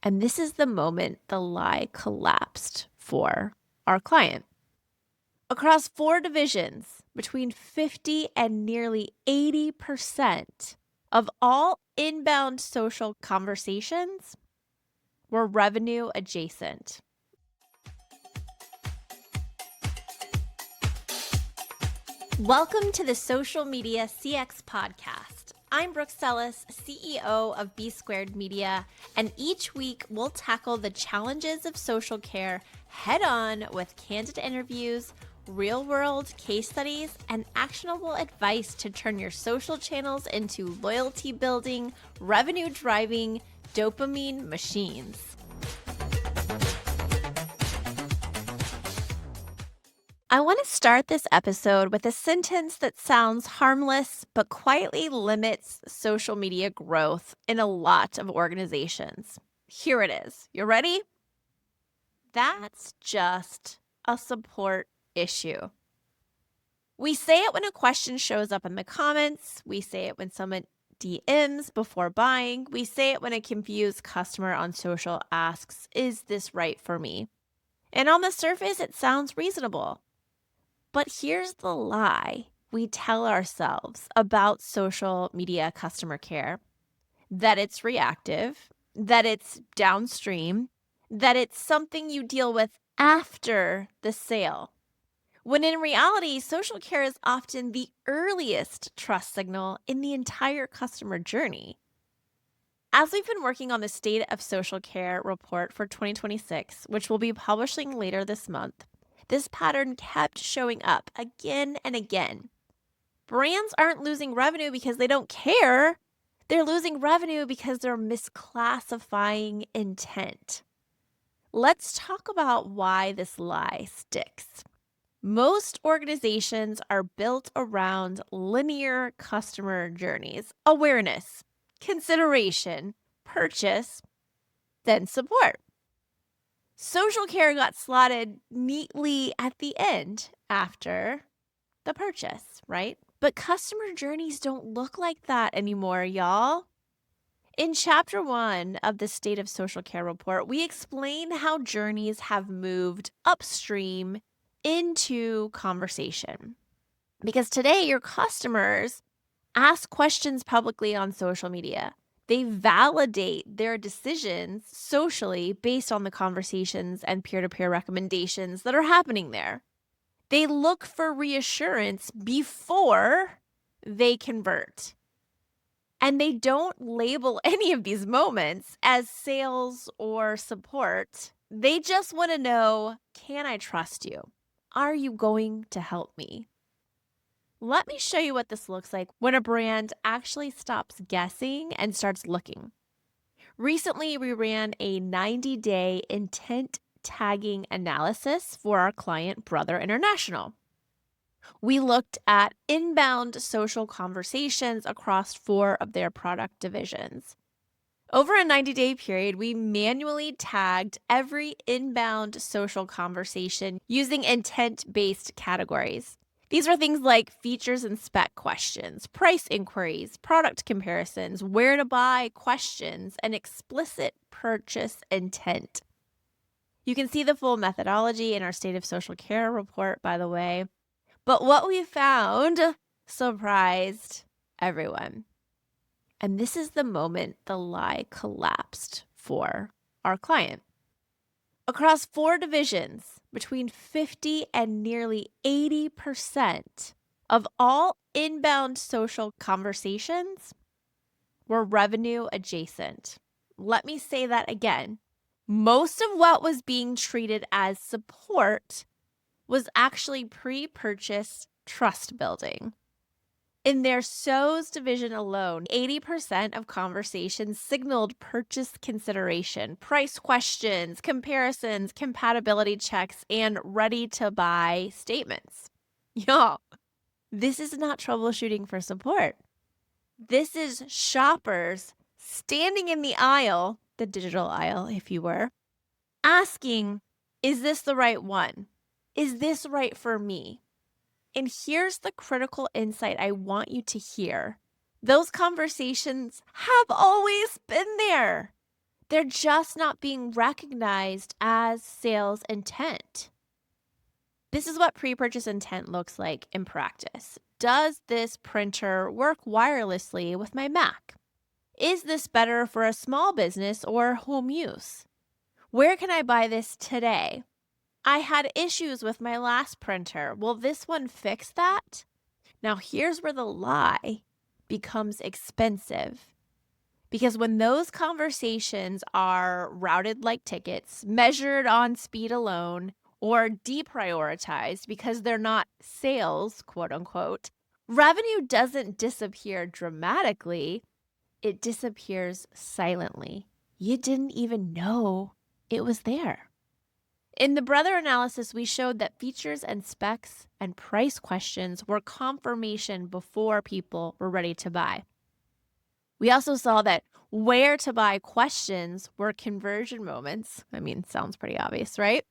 And this is the moment the lie collapsed for our client. Across 4 divisions, between 50 and nearly 80% of all inbound social conversations were revenue adjacent. Welcome to the Social Media CX Podcast. I'm Brooke Sellis, CEO of B Squared Media, and each week we'll tackle the challenges of social care head on with candid interviews, real-world case studies, and actionable advice to turn your social channels into loyalty-building, revenue-driving dopamine machines. I want to start this episode with a sentence that sounds harmless but quietly limits social media growth in a lot of organizations. Here it is. You ready? That's just a support issue. We say it when a question shows up in the comments. We say it when someone DMs before buying. We say it when a confused customer on social asks, "Is this right for me?" And on the surface, it sounds reasonable. But here's the lie we tell ourselves about social media customer care: that it's reactive, that it's downstream, that it's something you deal with after the sale. When in reality, social care is often the earliest trust signal in the entire customer journey. As we've been working on the State of Social Care report for 2026, which we'll be publishing later this month, this pattern kept showing up again and again. Brands aren't losing revenue because they don't care. They're losing revenue because they're misclassifying intent. Let's talk about why this lie sticks. Most organizations are built around linear customer journeys: awareness, consideration, purchase, then support. Social care got slotted neatly at the end after the purchase, right? But customer journeys don't look like that anymore, y'all. In Chapter 1 of the State of Social Care report, we explain how journeys have moved upstream into conversation. Because today, your customers ask questions publicly on social media. They validate their decisions socially based on the conversations and peer-to-peer recommendations that are happening there. They look for reassurance before they convert. And they don't label any of these moments as sales or support. They just want to know, can I trust you? Are you going to help me? Let me show you what this looks like when a brand actually stops guessing and starts looking. Recently, we ran a 90-day intent tagging analysis for our client, Brother International. We looked at inbound social conversations across 4 of their product divisions. Over a 90-day period, we manually tagged every inbound social conversation using intent-based categories. These are things like features and spec questions, price inquiries, product comparisons, where to buy questions, and explicit purchase intent. You can see the full methodology in our State of Social Care report, by the way. But what we found surprised everyone. And this is the moment the lie collapsed for our client. Across 4 divisions, between 50 and nearly 80% of all inbound social conversations were revenue adjacent. Let me say that again. Most of what was being treated as support was actually pre-purchase trust building. In their SOS division alone, 80% of conversations signaled purchase consideration, price questions, comparisons, compatibility checks, and ready-to-buy statements. Y'all, this is not troubleshooting for support. This is shoppers standing in the aisle, the digital aisle, if you were, asking, is this the right one? Is this right for me? And here's the critical insight I want you to hear. Those conversations have always been there. They're just not being recognized as sales intent. This is what pre-purchase intent looks like in practice. Does this printer work wirelessly with my Mac? Is this better for a small business or home use? Where can I buy this today? I had issues with my last printer. Will this one fix that? Now, here's where the lie becomes expensive. Because when those conversations are routed like tickets, measured on speed alone, or deprioritized because they're not sales, quote unquote, revenue doesn't disappear dramatically. It disappears silently. You didn't even know it was there. In the Brother analysis, we showed that features and specs and price questions were confirmation before people were ready to buy. We also saw that where to buy questions were conversion moments. I mean, sounds pretty obvious, right?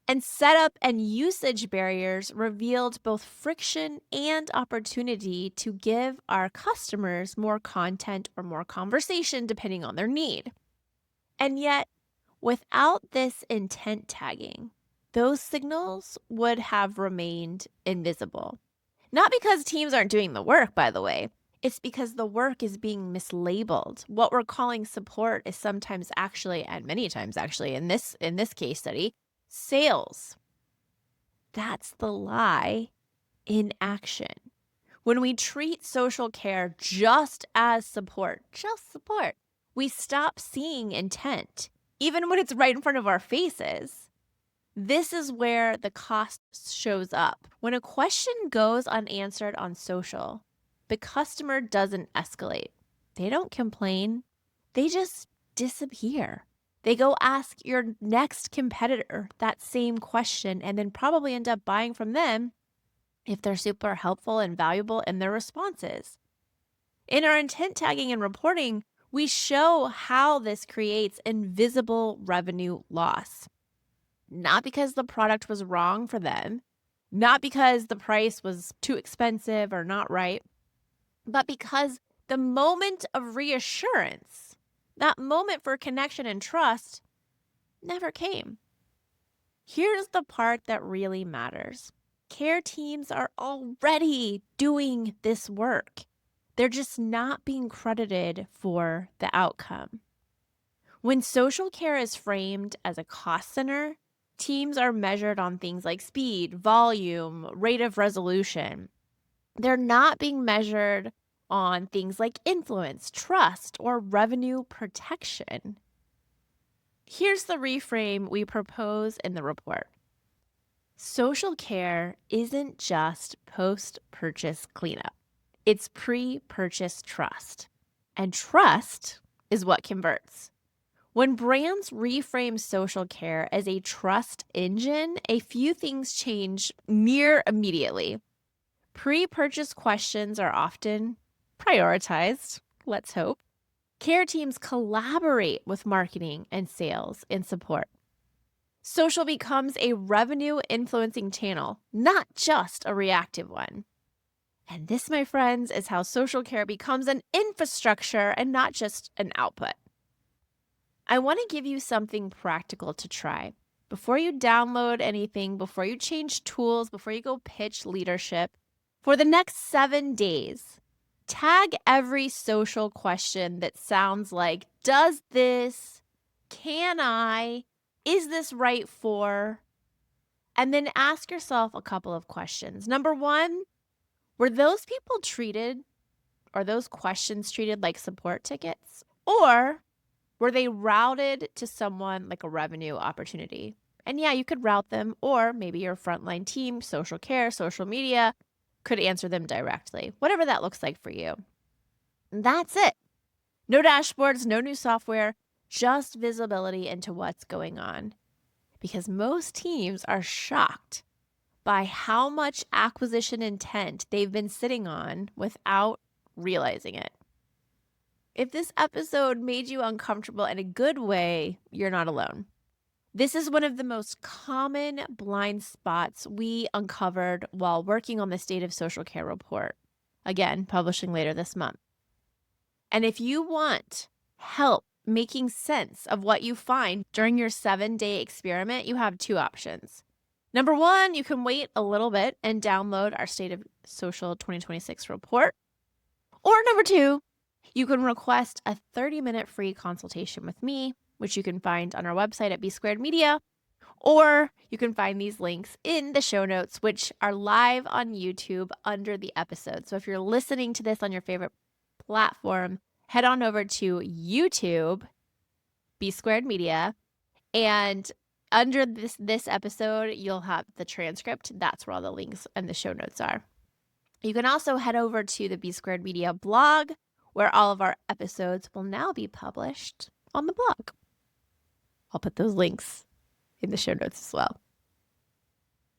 And setup and usage barriers revealed both friction and opportunity to give our customers more content or more conversation depending on their need. And yet, without this intent tagging, those signals would have remained invisible. Not because teams aren't doing the work, by the way. It's because the work is being mislabeled. What we're calling support is sometimes actually, and many times actually in this case study, sales. That's the lie in action. When we treat social care just as support, we stop seeing intent, even when it's right in front of our faces. This is where the cost shows up. When a question goes unanswered on social, the customer doesn't escalate. They don't complain. They just disappear. They go ask your next competitor that same question and then probably end up buying from them if they're super helpful and valuable in their responses. In our intent tagging and reporting, we show how this creates invisible revenue loss. Not because the product was wrong for them, not because the price was too expensive or not right, but because the moment of reassurance, that moment for connection and trust, never came. Here's the part that really matters. Care teams are already doing this work. They're just not being credited for the outcome. When social care is framed as a cost center, teams are measured on things like speed, volume, rate of resolution. They're not being measured on things like influence, trust, or revenue protection. Here's the reframe we propose in the report. Social care isn't just post-purchase cleanup. It's pre-purchase trust. And trust is what converts. When brands reframe social care as a trust engine, a few things change near immediately. Pre-purchase questions are often prioritized, let's hope. Care teams collaborate with marketing and sales and support. Social becomes a revenue-influencing channel, not just a reactive one. And this, my friends, is how social care becomes an infrastructure and not just an output. I want to give you something practical to try. Before you download anything, before you change tools, before you go pitch leadership, for the next 7 days, tag every social question that sounds like, does this, can I, is this right for? And then ask yourself a couple of questions. Number one, were those people treated, or those questions treated like support tickets? Or were they routed to someone like a revenue opportunity? And yeah, you could route them, or maybe your frontline team, social care, social media, could answer them directly, whatever that looks like for you. And that's it. No dashboards, no new software, just visibility into what's going on. Because most teams are shocked by how much acquisition intent they've been sitting on without realizing it. If this episode made you uncomfortable in a good way, you're not alone. This is one of the most common blind spots we uncovered while working on the State of Social Care report, again, publishing later this month. And if you want help making sense of what you find during your 7-day experiment, you have 2 options. Number 1, you can wait a little bit and download our State of Social 2026 report. Or number 2, you can request a 30-minute free consultation with me, which you can find on our website at B Squared Media, or you can find these links in the show notes, which are live on YouTube under the episode. So if you're listening to this on your favorite platform, head on over to YouTube, B Squared Media, and under this episode, you'll have the transcript. That's where all the links and the show notes are. You can also head over to the B Squared Media blog, where all of our episodes will now be published on the blog. I'll put those links in the show notes as well.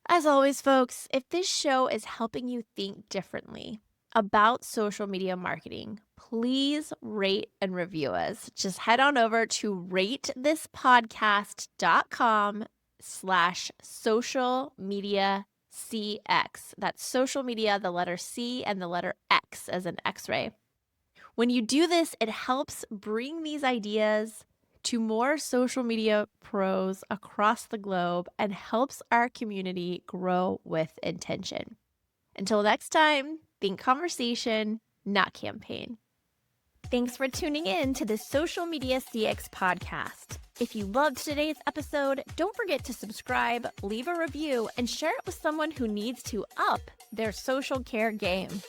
As always, folks, if this show is helping you think differently about social media marketing, please rate and review us. Just head on over to ratethispodcast.com/social media CX. That's social media, the letter C and the letter X as an X-ray. When you do this, it helps bring these ideas to more social media pros across the globe and helps our community grow with intention. Until next time, think conversation, not campaign. Thanks for tuning in to the Social Media CX podcast. If you loved today's episode, don't forget to subscribe, leave a review, and share it with someone who needs to up their social care game.